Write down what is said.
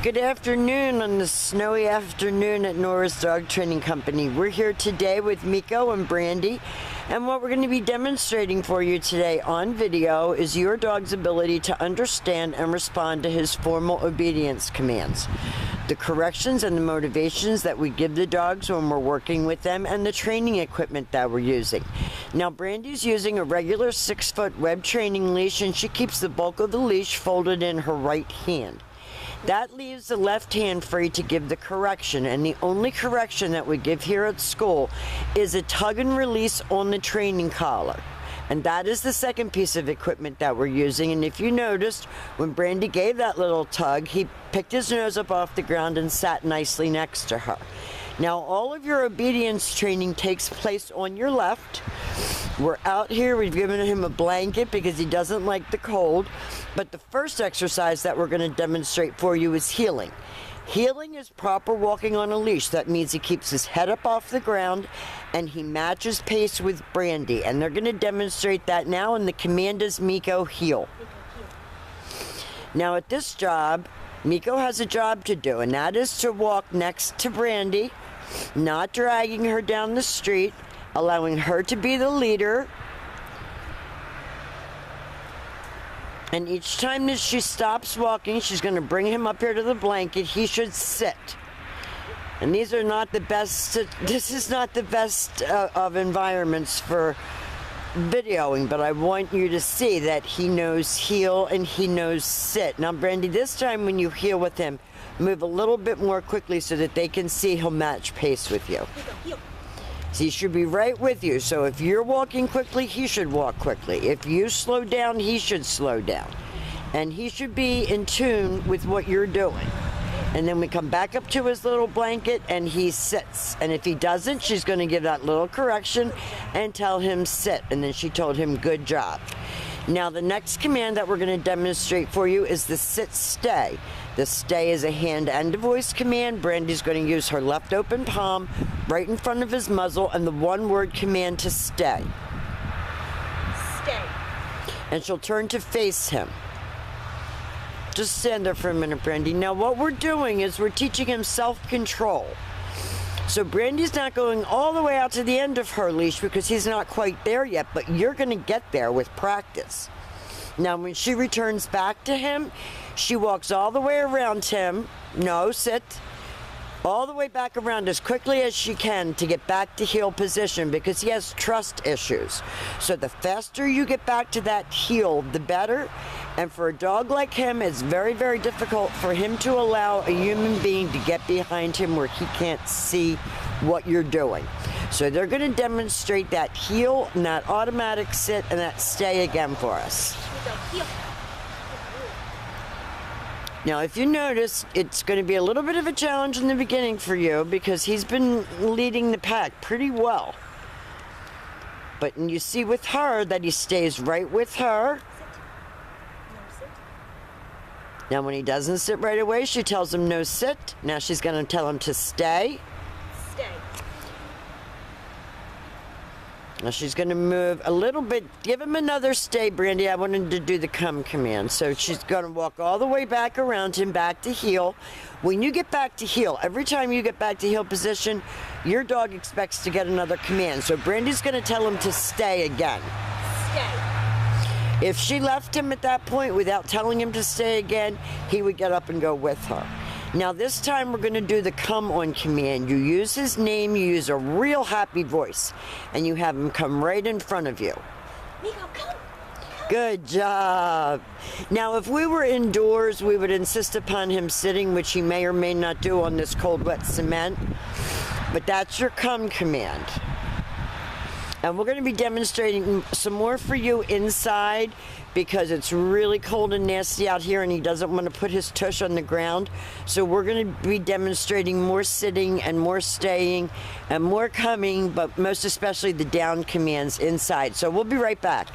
Good afternoon on this snowy afternoon at Nora's Dog Training Company. We're here today with Miko and Brandy, and what we're going to be demonstrating for you today on video is your dog's ability to understand and respond to his formal obedience commands, the corrections and the motivations that we give the dogs when we're working with them, and the training equipment that we're using. Now, Brandy's using a regular 6-foot web training leash, and she keeps the bulk of the leash folded in her right hand. That leaves the left hand free to give the correction, and the only correction that we give here at school is a tug and release on the training collar. And that is the second piece of equipment that we're using. And if you noticed, when Brandy gave that little tug, he picked his nose up off the ground and sat nicely next to her. Now, all of your obedience training takes place on your left. We're out here, we've given him a blanket because he doesn't like the cold. But the first exercise that we're going to demonstrate for you is heeling. Heeling is proper walking on a leash. That means he keeps his head up off the ground and he matches pace with Brandy. And they're going to demonstrate that now, and the command is Miko, heel. Now at this job, Miko has a job to do, and that is to walk next to Brandy, not dragging her down the street, allowing her to be the leader. And each time that she stops walking, she's going to bring him up here to the blanket. He should sit. And these are not the best, this is not the best of environments for videoing, but I want you to see that he knows heel and he knows sit. Now, Brandy, this time when you heel with him, move a little bit more quickly so that they can see he'll match pace with you. So he should be right with you. So if you're walking quickly, he should walk quickly. If you slow down, he should slow down. And he should be in tune with what you're doing. And then we come back up to his little blanket and he sits. And if he doesn't, she's going to give that little correction and tell him sit. And then she told him good job. Now the next command that we're going to demonstrate for you is the sit stay. The stay is a hand and a voice command. Brandy's going to use her left open palm right in front of his muzzle and the one-word command to stay. Stay. And she'll turn to face him. Just stand there for a minute, Brandy. Now what we're doing is we're teaching him self-control. So Brandy's not going all the way out to the end of her leash because he's not quite there yet, but you're going to get there with practice. Now when she returns back to him, she walks all the way around him. No, sit. All the way back around as quickly as she can to get back to heel position because he has trust issues. So the faster you get back to that heel, the better. And for a dog like him, it's very, very difficult for him to allow a human being to get behind him where he can't see what you're doing. So they're going to demonstrate that heel and that automatic sit and that stay again for us. Now, if you notice, it's going to be a little bit of a challenge in the beginning for you because he's been leading the pack pretty well. But you see with her that he stays right with her. Now, when he doesn't sit right away, she tells him no sit. Now she's going to tell him to stay. Stay. Now she's going to move a little bit. Give him another stay, Brandy. I wanted to do the come command. So she's going to walk all the way back around him, back to heel. When you get back to heel, every time you get back to heel position, your dog expects to get another command. So Brandy's going to tell him to stay again. Stay. If she left him at that point without telling him to stay again, he would get up and go with her. Now this time we're going to do the come on command. You use his name, you use a real happy voice, and you have him come right in front of you. Miko, come. Good job. Now if we were indoors, we would insist upon him sitting, which he may or may not do on this cold, wet cement. But that's your come command. And we're going to be demonstrating some more for you inside because it's really cold and nasty out here and he doesn't want to put his tush on the ground. So we're going to be demonstrating more sitting and more staying and more coming, but most especially the down commands inside. So we'll be right back.